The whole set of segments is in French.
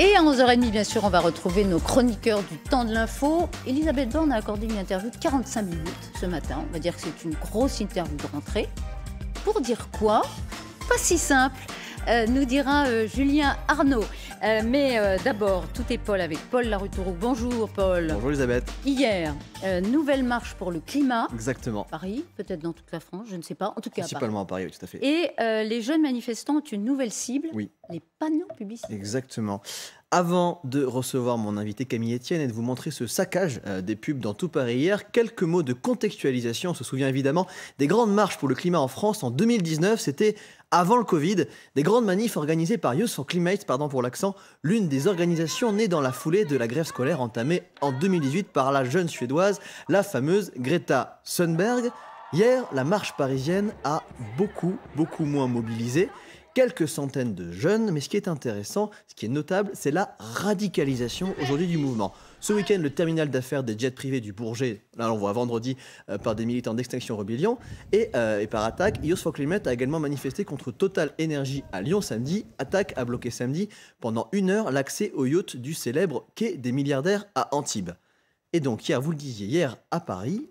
Et à 11h30, bien sûr, on va retrouver nos chroniqueurs du temps de l'info. Elisabeth Borne a accordé une interview de 45 minutes ce matin. On va dire que c'est une grosse interview de rentrée. Pour dire quoi? Pas si simple, nous dira Julien Arnaud. Mais d'abord, tout est Paul avec Paul Larutourou. Bonjour Paul. Bonjour Elisabeth. Hier, nouvelle marche pour le climat. Exactement. Paris, peut-être dans toute la France, je ne sais pas. En tout cas, principalement à Paris, oui, tout à fait. Et les jeunes manifestants ont une nouvelle cible, oui. Les panneaux publicitaires. Exactement. Avant de recevoir mon invité Camille Etienne et de vous montrer ce saccage des pubs dans tout Paris hier, quelques mots de contextualisation. On se souvient évidemment des grandes marches pour le climat en France en 2019. C'était avant le Covid. Des grandes manifs organisées par Youth for Climate, pardon pour l'accent, l'une des organisations nées dans la foulée de la grève scolaire entamée en 2018 par la jeune suédoise, la fameuse Greta Thunberg. Hier, la marche parisienne a beaucoup moins mobilisé. Quelques centaines de jeunes, mais ce qui est intéressant, ce qui est notable, c'est la radicalisation aujourd'hui du mouvement. Ce week-end, le terminal d'affaires des jets privés du Bourget, là on voit vendredi par des militants d'Extinction Rebellion, et par attaque, Youth for Climate a également manifesté contre Total Energy à Lyon samedi. Attaque a bloqué samedi pendant 1 heure l'accès au yacht du célèbre quai des milliardaires à Antibes. Et donc hier, vous le disiez, hier à Paris,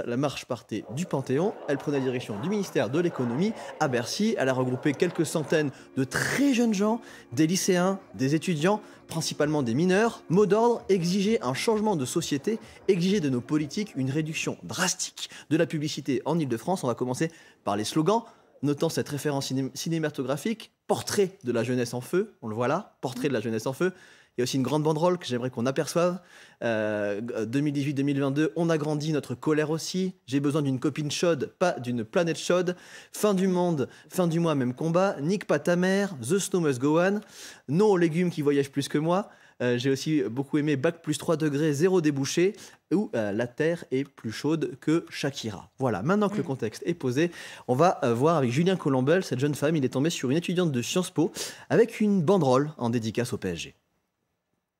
la marche partait du Panthéon, elle prenait la direction du ministère de l'économie à Bercy. Elle a regroupé quelques centaines de très jeunes gens, des lycéens, des étudiants, principalement des mineurs. Mot d'ordre, exiger un changement de société, exiger de nos politiques une réduction drastique de la publicité en Ile-de-France. On va commencer par les slogans, notant cette référence cinématographique, portrait de la jeunesse en feu, on le voit là, portrait de la jeunesse en feu. Il y a aussi une grande banderole que j'aimerais qu'on aperçoive. 2018-2022, on agrandit notre colère aussi. J'ai besoin d'une copine chaude, pas d'une planète chaude. Fin du monde, fin du mois, même combat. Nique pas ta mère, The Snow Must Go On. Non aux légumes qui voyagent plus que moi. J'ai aussi beaucoup aimé Bac plus 3 degrés, 0 débouché. Ou la terre est plus chaude que Shakira. Voilà, maintenant que le contexte est posé, on va voir avec Julien Colombel, cette jeune femme. Il est tombé sur une étudiante de Sciences Po avec une banderole en dédicace au PSG.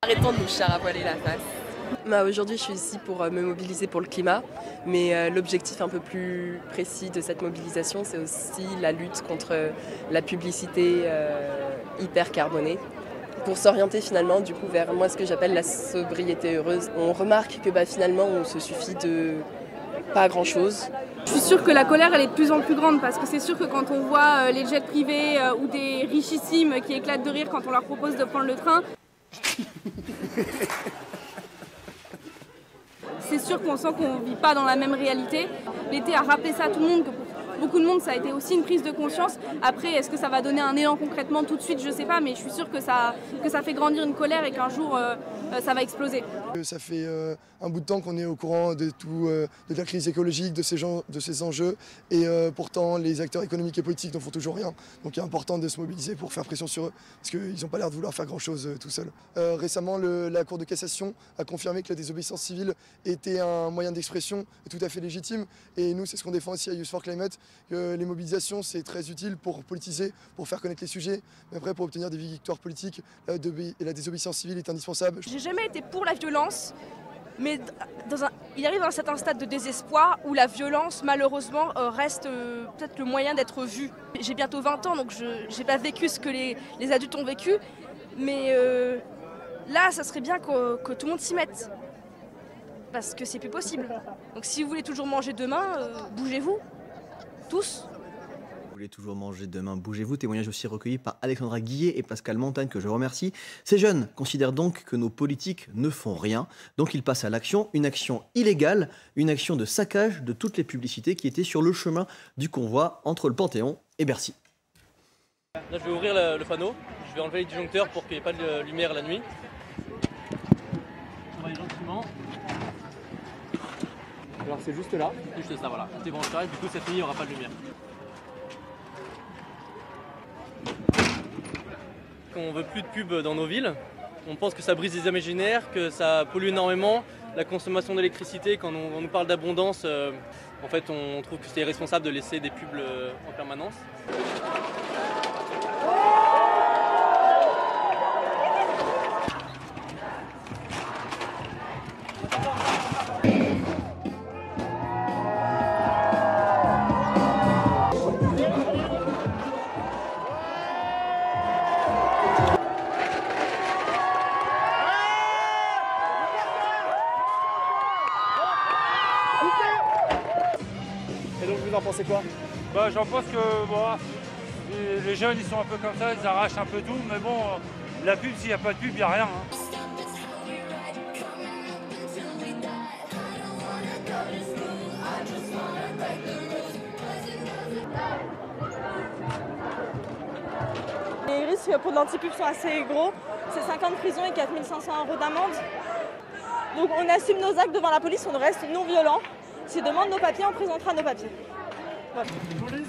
Arrêtons de nous charapoler la face. Aujourd'hui, je suis ici pour me mobiliser pour le climat, mais l'objectif un peu plus précis de cette mobilisation, c'est aussi la lutte contre la publicité hyper carbonée, pour s'orienter finalement du coup vers moi ce que j'appelle la sobriété heureuse. On remarque que finalement, on se suffit de pas grand-chose. Je suis sûre que la colère elle est de plus en plus grande parce que c'est sûr que quand on voit les jets privés ou des richissimes qui éclatent de rire quand on leur propose de prendre le train, c'est sûr qu'on sent qu'on ne vit pas dans la même réalité. L'été a rappelé ça à tout le monde, que pour beaucoup de monde ça a été aussi une prise de conscience. Après, est-ce que ça va donner un élan concrètement tout de suite? Je ne sais pas, mais je suis sûre que ça fait grandir une colère et qu'un jour ça va exploser. Ça fait un bout de temps qu'on est au courant de la crise écologique, de ces enjeux, et pourtant les acteurs économiques et politiques n'en font toujours rien. Donc il est important de se mobiliser pour faire pression sur eux, parce qu'ils n'ont pas l'air de vouloir faire grand-chose tout seuls. Récemment, la Cour de cassation a confirmé que la désobéissance civile était un moyen d'expression tout à fait légitime, et nous c'est ce qu'on défend aussi à Youth for Climate, que les mobilisations c'est très utile pour politiser, pour faire connaître les sujets, mais après pour obtenir des victoires politiques, la désobéissance civile est indispensable. J'ai jamais été pour la violence, mais il arrive à un certain stade de désespoir où la violence, malheureusement, reste peut-être le moyen d'être vue. J'ai bientôt 20 ans, donc je n'ai pas vécu ce que les adultes ont vécu, mais là, ça serait bien que tout le monde s'y mette, parce que c'est plus possible. Donc si vous voulez toujours manger demain, bougez-vous, tous. Vous voulez toujours manger demain, bougez-vous. Témoignage aussi recueilli par Alexandra Guillet et Pascal Montagne, que je remercie. Ces jeunes considèrent donc que nos politiques ne font rien, donc ils passent à l'action, une action illégale, une action de saccage de toutes les publicités qui étaient sur le chemin du convoi entre le Panthéon et Bercy. Là, je vais ouvrir le panneau, je vais enlever les disjoncteurs pour qu'il n'y ait pas de lumière la nuit. On va aller gentiment. Alors c'est juste là. Juste ça, voilà. C'est branché, du coup cette nuit il n'y aura pas de lumière. On veut plus de pubs dans nos villes. On pense que ça brise les imaginaires, que ça pollue énormément. La consommation d'électricité, quand on nous parle d'abondance, en fait on trouve que c'est irresponsable de laisser des pubs en permanence. pensez quoi? J'en pense que les jeunes, ils sont un peu comme ça, ils arrachent un peu tout. Mais bon, la pub, s'il n'y a pas de pub, il n'y a rien. Hein. Les risques pour l'antipub sont assez gros. C'est 5 ans de prison et 4 500 € d'amende. Donc on assume nos actes devant la police, on reste non violent. S'ils demandent nos papiers, on présentera nos papiers. Voilà. Police.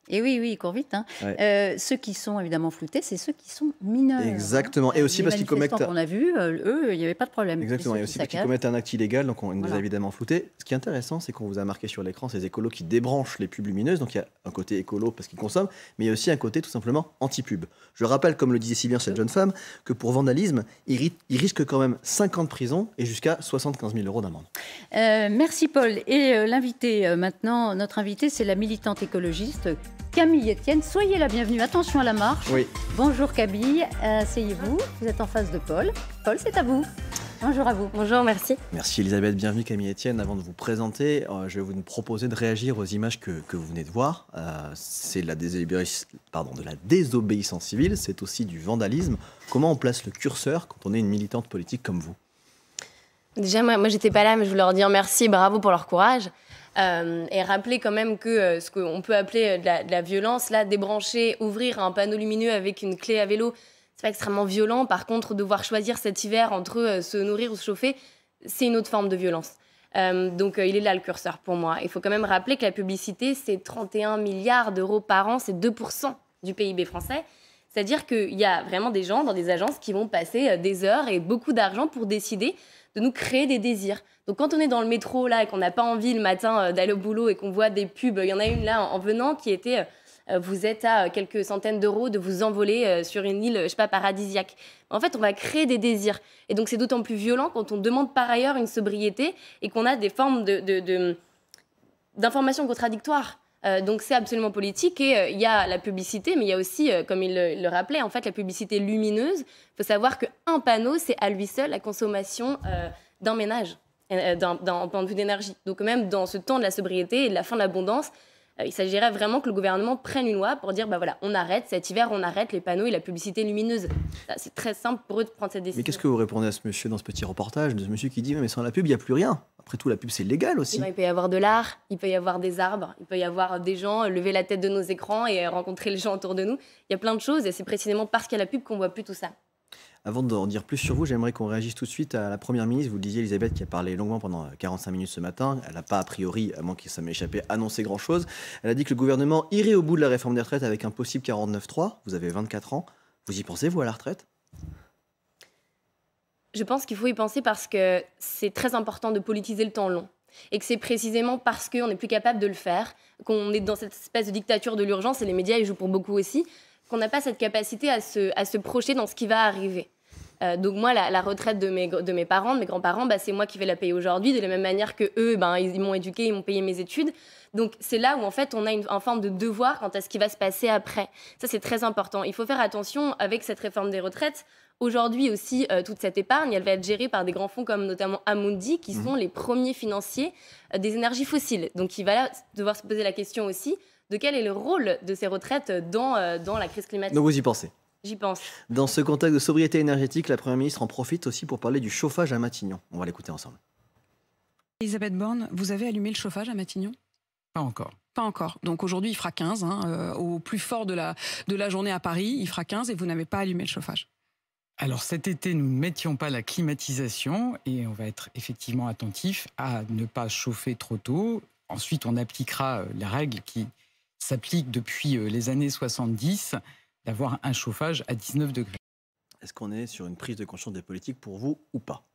Et oui, ils courent vite. Hein. Ouais. Ceux qui sont évidemment floutés, c'est ceux qui sont mineurs. Exactement. Et aussi parce qu'ils commettent. qu'on a vu, eux, il n'y avait pas de problème. Exactement. Et aussi parce qu'ils commettent un acte illégal, donc on les a évidemment floutés. Ce qui est intéressant, c'est qu'on vous a marqué sur l'écran ces écolos qui débranchent les pubs lumineuses. Donc il y a un côté écolo parce qu'ils consomment, mais il y a aussi un côté tout simplement anti-pub. Je rappelle, comme le disait si bien cette jeune femme, que pour vandalisme, il risque quand même 5 ans de prison et jusqu'à 75 000 € d'amende. Merci Paul. Et l'invité maintenant, notre invitée, c'est la militante écologiste Camille Etienne. Soyez la bienvenue. Attention à la marche. Oui. Bonjour Camille. Asseyez-vous. Vous êtes en face de Paul. Paul, c'est à vous. Bonjour à vous. Bonjour, merci. Merci Elisabeth, bienvenue Camille Etienne. Avant de vous présenter, je vais vous proposer de réagir aux images que vous venez de voir. C'est de la désobéissance civile, c'est aussi du vandalisme. Comment on place le curseur quand on est une militante politique comme vous? Déjà, moi j'étais pas là, mais je voulais leur dire merci et bravo pour leur courage. Et rappeler quand même que ce qu'on peut appeler de la violence, là, débrancher, ouvrir un panneau lumineux avec une clé à vélo, c'est pas extrêmement violent. Par contre, devoir choisir cet hiver entre se nourrir ou se chauffer, c'est une autre forme de violence. Donc il est là le curseur pour moi. Il faut quand même rappeler que la publicité, c'est 31 milliards d'euros par an, c'est 2% du PIB français. C'est-à-dire qu'il y a vraiment des gens dans des agences qui vont passer des heures et beaucoup d'argent pour décider de nous créer des désirs. Donc quand on est dans le métro là et qu'on n'a pas envie le matin d'aller au boulot et qu'on voit des pubs, il y en a une là en venant qui était vous êtes à quelques centaines d'euros de vous envoler sur une île, je sais pas, paradisiaque. En fait, on va créer des désirs. Et donc c'est d'autant plus violent quand on demande par ailleurs une sobriété et qu'on a des formes d'informations contradictoires. Donc c'est absolument politique et il y a la publicité, mais il y a aussi, comme il le rappelait, en fait, la publicité lumineuse. Il faut savoir qu'un panneau, c'est à lui seul la consommation d'un ménage, d'un point de vue d'énergie. Donc même dans ce temps de la sobriété et de la fin de l'abondance, il s'agirait vraiment que le gouvernement prenne une loi pour dire, voilà, on arrête, cet hiver, on arrête les panneaux et la publicité lumineuse. C'est très simple pour eux de prendre cette décision. Mais qu'est-ce que vous répondez à ce monsieur dans ce petit reportage, de ce monsieur qui dit, mais sans la pub, il n'y a plus rien. Après tout, la pub, c'est légal aussi. Il peut y avoir de l'art, il peut y avoir des arbres, il peut y avoir des gens lever la tête de nos écrans et rencontrer les gens autour de nous. Il y a plein de choses et c'est précisément parce qu'il y a la pub qu'on ne voit plus tout ça. Avant d'en dire plus sur vous, j'aimerais qu'on réagisse tout de suite à la Première ministre. Vous le disiez, Elisabeth, qui a parlé longuement pendant 45 minutes ce matin. Elle n'a pas, a priori, à moins que ça m'ait échappé, annoncé grand-chose. Elle a dit que le gouvernement irait au bout de la réforme des retraites avec un possible 49.3. Vous avez 24 ans. Vous y pensez, vous, à la retraite ? Je pense qu'il faut y penser parce que c'est très important de politiser le temps long. Et que c'est précisément parce qu'on n'est plus capable de le faire, qu'on est dans cette espèce de dictature de l'urgence, et les médias y jouent pour beaucoup aussi, qu'on n'a pas cette capacité à se projeter dans ce qui va arriver. Donc moi, la retraite de mes parents, de mes grands-parents, c'est moi qui vais la payer aujourd'hui, de la même manière que eux, ils m'ont éduquée, ils m'ont payé mes études. Donc c'est là où en fait on a une forme de devoir quant à ce qui va se passer après. Ça c'est très important. Il faut faire attention avec cette réforme des retraites. Aujourd'hui aussi, toute cette épargne, elle va être gérée par des grands fonds comme notamment Amundi, qui sont les premiers financiers des énergies fossiles. Donc il va là devoir se poser la question aussi de quel est le rôle de ces retraites dans la crise climatique. Donc vous y pensez ? J'y pense. Dans ce contexte de sobriété énergétique, la Première ministre en profite aussi pour parler du chauffage à Matignon. On va l'écouter ensemble. Elisabeth Borne, vous avez allumé le chauffage à Matignon ? Pas encore. Pas encore. Donc aujourd'hui, il fera 15. Au plus fort de la journée à Paris, il fera 15 et vous n'avez pas allumé le chauffage. Alors cet été, nous ne mettions pas la climatisation et on va être effectivement attentif à ne pas chauffer trop tôt. Ensuite, on appliquera la règle qui s'applique depuis les années 70, d'avoir un chauffage à 19 degrés. Est-ce qu'on est sur une prise de conscience des politiques pour vous ou pas ?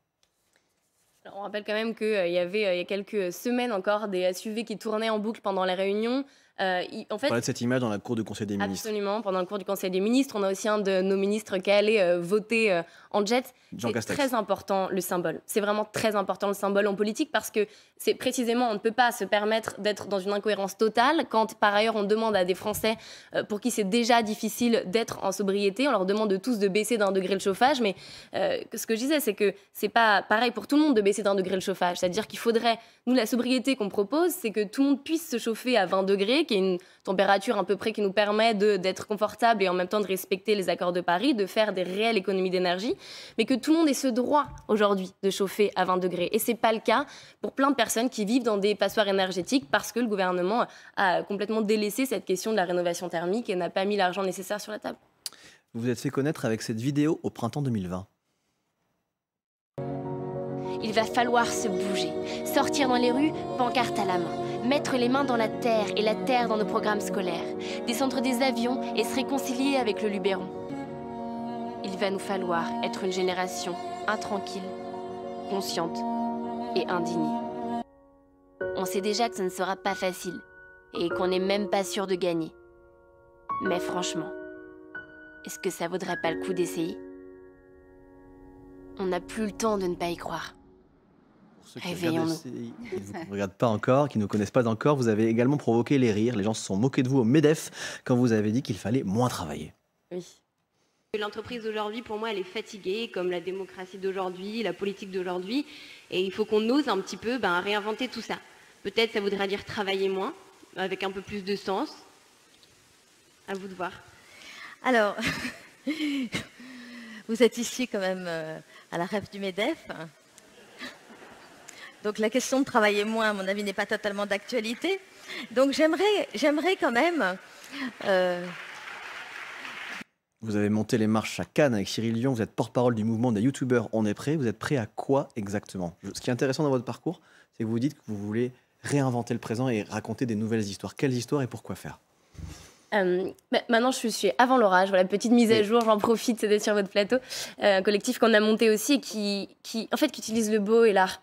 Alors, on rappelle quand même qu'il y avait il y a quelques semaines encore des SUV qui tournaient en boucle pendant les réunions. En fait, On parlait de cette image dans la cour du Conseil des ministres. Absolument, pendant le cours du Conseil des ministres, on a aussi un de nos ministres qui est allé voter en jet. Jean C'est Castex. très important le symbole. C'est vraiment très important le symbole en politique parce que c'est précisément, on ne peut pas se permettre d'être dans une incohérence totale quand par ailleurs on demande à des Français pour qui c'est déjà difficile d'être en sobriété, on leur demande de tous de baisser d'1 degré le chauffage, mais ce que je disais c'est que c'est pas pareil pour tout le monde de baisser d'1 degré le chauffage. C'est-à-dire qu'il faudrait, nous la sobriété qu'on propose, c'est que tout le monde puisse se chauffer à 20 degrés, qui est une température à peu près qui nous permet d'être confortable et en même temps de respecter les accords de Paris, de faire des réelles économies d'énergie, mais que tout le monde ait ce droit aujourd'hui de chauffer à 20 degrés. Et c'est pas le cas pour plein de personnes qui vivent dans des passoires énergétiques parce que le gouvernement a complètement délaissé cette question de la rénovation thermique et n'a pas mis l'argent nécessaire sur la table. Vous vous êtes fait connaître avec cette vidéo au printemps 2020. Il va falloir se bouger, sortir dans les rues, pancarte à la main, mettre les mains dans la terre et la terre dans nos programmes scolaires, descendre des avions et se réconcilier avec le Luberon. Il va nous falloir être une génération intranquille, consciente et indignée. On sait déjà que ce ne sera pas facile et qu'on n'est même pas sûr de gagner. Mais franchement, est-ce que ça vaudrait pas le coup d'essayer? On n'a plus le temps de ne pas y croire. Réveillons-nous. Qui ne vous regardent pas encore, qui ne nous connaissent pas encore, vous avez également provoqué les rires. Les gens se sont moqués de vous au MEDEF quand vous avez dit qu'il fallait moins travailler. Oui. L'entreprise d'aujourd'hui, pour moi, elle est fatiguée, comme la démocratie d'aujourd'hui, la politique d'aujourd'hui. Et il faut qu'on ose un petit peu réinventer tout ça. Peut-être ça voudrait dire travailler moins, avec un peu plus de sens. À vous de voir. Alors, vous êtes ici quand même à la REF du MEDEF. Donc la question de travailler moins, à mon avis, n'est pas totalement d'actualité. Donc j'aimerais quand même... Vous avez monté les marches à Cannes avec Cyril Dion, vous êtes porte-parole du mouvement des youtubeurs On est prêt. Vous êtes prêt à quoi exactement? Ce qui est intéressant dans votre parcours, c'est que vous dites que vous voulez réinventer le présent et raconter des nouvelles histoires. Quelles histoires et pourquoi faire? Maintenant, je suis avant l'orage. Voilà, petite mise à jour, j'en profite d'être sur votre plateau. Un collectif qu'on a monté aussi et qui utilise le beau et l'art.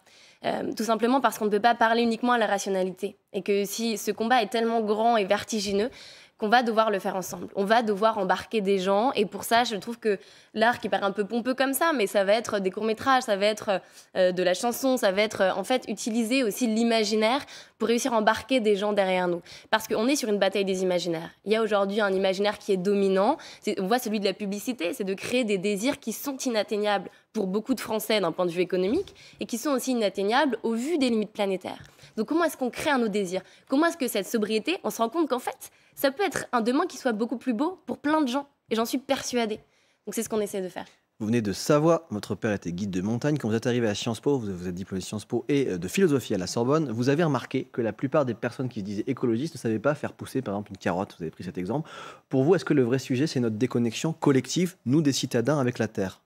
Tout simplement parce qu'on ne peut pas parler uniquement à la rationalité. Et que si ce combat est tellement grand et vertigineux, qu'on va devoir le faire ensemble. On va devoir embarquer des gens et pour ça, je trouve que l'art qui paraît un peu pompeux comme ça, mais ça va être des courts-métrages, ça va être de la chanson, ça va être en fait utiliser aussi l'imaginaire pour réussir à embarquer des gens derrière nous. Parce qu'on est sur une bataille des imaginaires. Il y a aujourd'hui un imaginaire qui est dominant, on voit celui de la publicité, c'est de créer des désirs qui sont inatteignables pour beaucoup de Français d'un point de vue économique et qui sont aussi inatteignables au vu des limites planétaires. Donc comment est-ce qu'on crée un autre désir? Comment est-ce que cette sobriété, on se rend compte qu'en fait, ça peut être un demain qui soit beaucoup plus beau pour plein de gens. Et j'en suis persuadée. Donc c'est ce qu'on essaie de faire. Vous venez de Savoie, votre père était guide de montagne. Quand vous êtes arrivé à Sciences Po, vous êtes diplômé de Sciences Po et de philosophie à la Sorbonne, vous avez remarqué que la plupart des personnes qui se disaient écologistes ne savaient pas faire pousser par exemple une carotte. Vous avez pris cet exemple. Pour vous, est-ce que le vrai sujet, c'est notre déconnexion collective, nous des citadins, avec la Terre?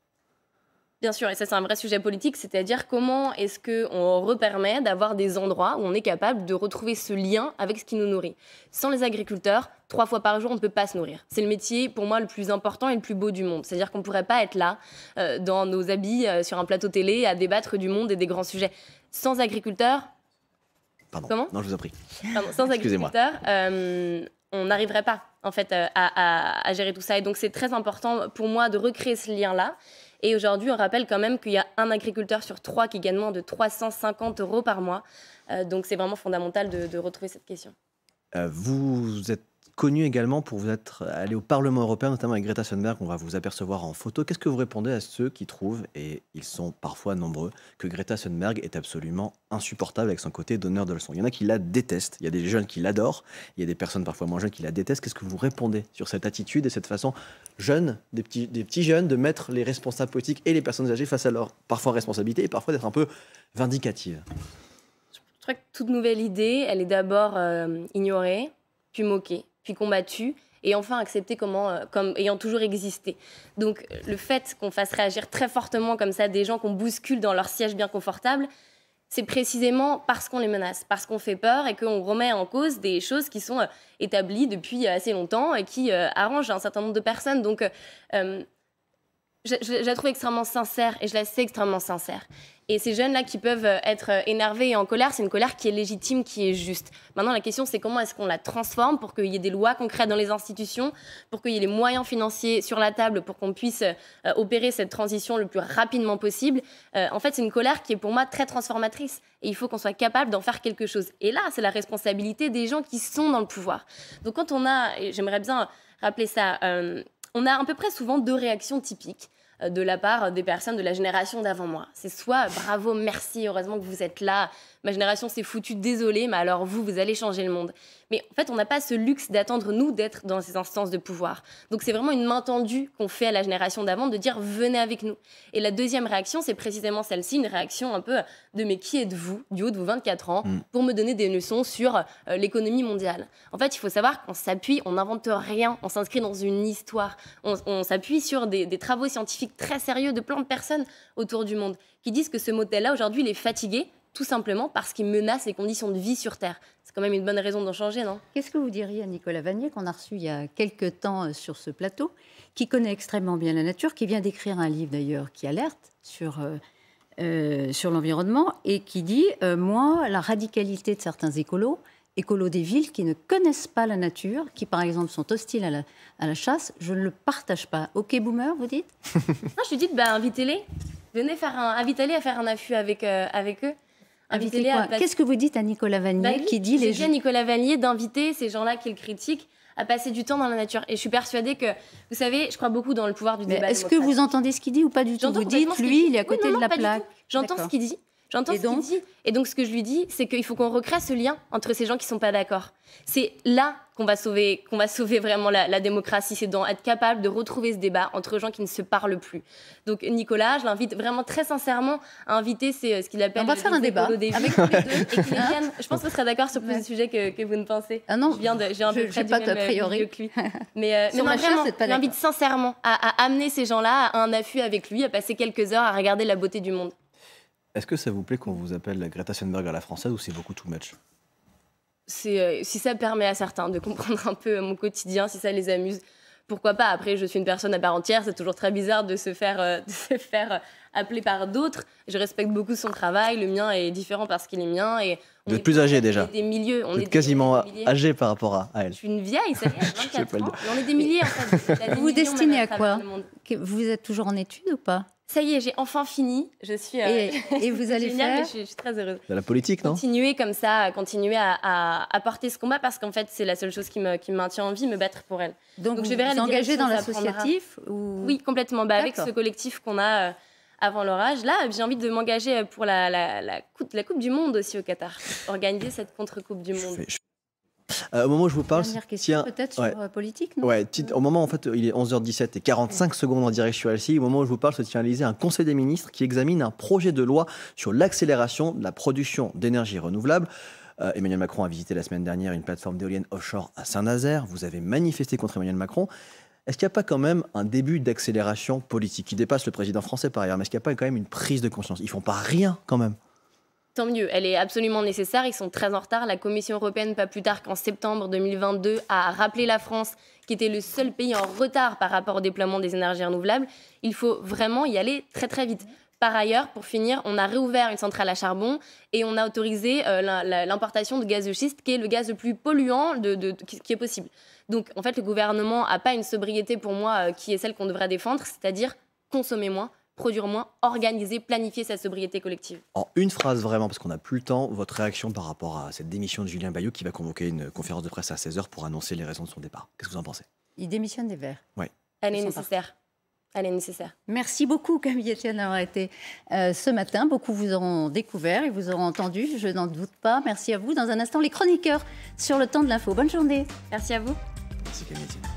Bien sûr, et ça c'est un vrai sujet politique, c'est-à-dire comment est-ce qu'on repermet d'avoir des endroits où on est capable de retrouver ce lien avec ce qui nous nourrit. Sans les agriculteurs, 3 fois par jour, on ne peut pas se nourrir. C'est le métier, pour moi, le plus important et le plus beau du monde. C'est-à-dire qu'on ne pourrait pas être là, dans nos habits, sur un plateau télé, à débattre du monde et des grands sujets. Sans agriculteurs... Pardon. Comment? Non, je vous en prie. Pardon, sans agriculteurs, on n'arriverait pas, en fait, à gérer tout ça. Et donc, c'est très important pour moi de recréer ce lien-là. Et aujourd'hui, on rappelle quand même qu'il y a un agriculteur sur 3 qui gagne moins de 350 € par mois. Donc, c'est vraiment fondamental de retrouver cette question. Vous êtes connu également pour vous être allé au Parlement européen, notamment avec Greta Thunberg. On va vous apercevoir en photo. Qu'est-ce que vous répondez à ceux qui trouvent, et ils sont parfois nombreux, que Greta Thunberg est absolument insupportable avec son côté donneur de leçons? Il y en a qui la détestent, il y a des jeunes qui l'adorent, il y a des personnes parfois moins jeunes qui la détestent. Qu'est-ce que vous répondez sur cette attitude et cette façon jeune, des petits jeunes, de mettre les responsables politiques et les personnes âgées face à leur parfois responsabilité et parfois d'être un peu vindicative? Je crois que toute nouvelle idée, elle est d'abord ignorée, puis moquée, puis combattue, et enfin acceptée comme ayant toujours existé. Donc le fait qu'on fasse réagir très fortement comme ça des gens qu'on bouscule dans leur siège bien confortable, c'est précisément parce qu'on les menace, parce qu'on fait peur et qu'on remet en cause des choses qui sont établies depuis assez longtemps et qui arrangent un certain nombre de personnes. Donc je la trouve extrêmement sincère et je la sais extrêmement sincère. Et ces jeunes-là qui peuvent être énervés et en colère, c'est une colère qui est légitime, qui est juste. Maintenant, la question, c'est comment est-ce qu'on la transforme pour qu'il y ait des lois concrètes dans les institutions, pour qu'il y ait les moyens financiers sur la table, pour qu'on puisse opérer cette transition le plus rapidement possible. En fait, c'est une colère qui est pour moi très transformatrice. Et il faut qu'on soit capable d'en faire quelque chose. Et là, c'est la responsabilité des gens qui sont dans le pouvoir. Donc quand on a, et j'aimerais bien rappeler ça, on a à peu près souvent 2 réactions typiques de la part des personnes de la génération d'avant moi. C'est soit bravo, merci, heureusement que vous êtes là, ma génération s'est foutue, désolée, mais alors vous allez changer le monde. Mais en fait, on n'a pas ce luxe d'attendre, nous, d'être dans ces instances de pouvoir. Donc c'est vraiment une main tendue qu'on fait à la génération d'avant de dire venez avec nous. Et la deuxième réaction, c'est précisément celle-ci, une réaction un peu de mais qui êtes-vous, du haut de vos 24 ans, pour me donner des leçons sur l'économie mondiale. En fait, il faut savoir qu'on s'appuie, on n'invente rien, on s'inscrit dans une histoire, on s'appuie sur des travaux scientifiques très sérieux de plein de personnes autour du monde qui disent que ce modèle-là, aujourd'hui, il est fatigué, tout simplement parce qu'il menace les conditions de vie sur Terre. C'est quand même une bonne raison d'en changer, non? Qu'est-ce que vous diriez à Nicolas Vanier, qu'on a reçu il y a quelques temps sur ce plateau, qui connaît extrêmement bien la nature, qui vient d'écrire un livre d'ailleurs qui alerte sur l'environnement et qui dit moi, la radicalité de certains écolos des villes qui ne connaissent pas la nature, qui par exemple sont hostiles à la chasse, je ne le partage pas. Ok, boomer, vous dites? Non, je lui dis, invitez-les. Venez invitez-les à faire un affût avec eux. Qu'est-ce que vous dites à Nicolas Vanier qui dit les gens? Nicolas Vanier d'inviter ces gens-là qui le critiquent à passer du temps dans la nature. Et je suis persuadée que, vous savez, je crois beaucoup dans le pouvoir du débat. Est-ce que vous entendez ce qu'il dit ou pas du tout? Vous dites, lui, il est à côté de la plaque. J'entends ce qu'il dit. J'entends ce qu'il dit. Et donc, ce que je lui dis, c'est qu'il faut qu'on recrée ce lien entre ces gens qui ne sont pas d'accord. C'est là qu'on va sauver vraiment la démocratie. C'est d'être capable de retrouver ce débat entre gens qui ne se parlent plus. Donc, Nicolas, je l'invite vraiment très sincèrement à inviter ce qu'il appelle... On va faire un débat avec tous les deux. Et qu'il vienne. Je pense qu'on serait d'accord sur plus de sujets que vous ne pensez. Ah non, j'ai un peu près du même milieu que lui. Mais non, vraiment, je l'invite sincèrement à amener ces gens-là à un affût avec lui, à passer quelques heures à regarder la beauté du monde. Est-ce que ça vous plaît qu'on vous appelle la Greta Thunberg à la française ou c'est beaucoup too much? Si ça permet à certains de comprendre un peu mon quotidien, si ça les amuse, pourquoi pas. Après, je suis une personne à part entière, c'est toujours très bizarre de se faire appeler par d'autres. Je respecte beaucoup son travail, le mien est différent parce qu'il est mien. Et vous êtes plus âgé déjà. On est des milieux. Vous êtes quasiment âgé par rapport à elle. Je suis une vieille, ça y est, 24 ans. Et on est des milliers en fait. Vous vous destinez à quoi? Vous êtes toujours en études ou pas? Ça y est, j'ai enfin fini. Je suis. Et vous allez génial, faire je suis très heureuse. De la politique, non? Continuer comme ça, continuer à porter ce combat parce qu'en fait, c'est la seule chose qui me maintient en vie, me battre pour elle. Donc je vais vous engager dans l'associatif ou... Oui, complètement. Avec ce collectif qu'on a avant l'orage, là, j'ai envie de m'engager pour la Coupe du Monde aussi au Qatar. Organiser cette contre-Coupe du Monde. Au moment où je vous parle, dernière question peut-être sur politique, non? Au moment en fait, il est 11h17 et 45 secondes en direct sur LCI. Au moment où je vous parle, se tient à l'Élysée un conseil des ministres qui examine un projet de loi sur l'accélération de la production d'énergie renouvelable. Emmanuel Macron a visité la semaine dernière une plateforme d'éoliennes offshore à Saint-Nazaire. Vous avez manifesté contre Emmanuel Macron. Est-ce qu'il n'y a pas quand même un début d'accélération politique qui dépasse le président français par ailleurs, mais est-ce qu'il n'y a pas quand même une prise de conscience? Ils ne font pas rien quand même. Tant mieux, elle est absolument nécessaire, ils sont très en retard. La Commission européenne, pas plus tard qu'en septembre 2022, a rappelé la France qui était le seul pays en retard par rapport au déploiement des énergies renouvelables. Il faut vraiment y aller très très vite. Par ailleurs, pour finir, on a réouvert une centrale à charbon et on a autorisé l'importation de gaz de schiste, qui est le gaz le plus polluant qui est possible. Donc en fait, le gouvernement n'a pas une sobriété pour moi qui est celle qu'on devrait défendre, c'est-à-dire consommer moins, produire moins, organiser, planifier cette sobriété collective. En une phrase vraiment, parce qu'on n'a plus le temps, votre réaction par rapport à cette démission de Julien Bayou qui va convoquer une conférence de presse à 16h pour annoncer les raisons de son départ. Qu'est-ce que vous en pensez? Il démissionne des Verts. Oui. Elle est nécessaire. Elle est nécessaire. Merci beaucoup, Camille Etienne, d'avoir été ce matin. Beaucoup vous auront découvert et vous auront entendu, je n'en doute pas. Merci à vous. Dans un instant, les chroniqueurs sur le temps de l'info. Bonne journée. Merci à vous. Merci, Camille Etienne.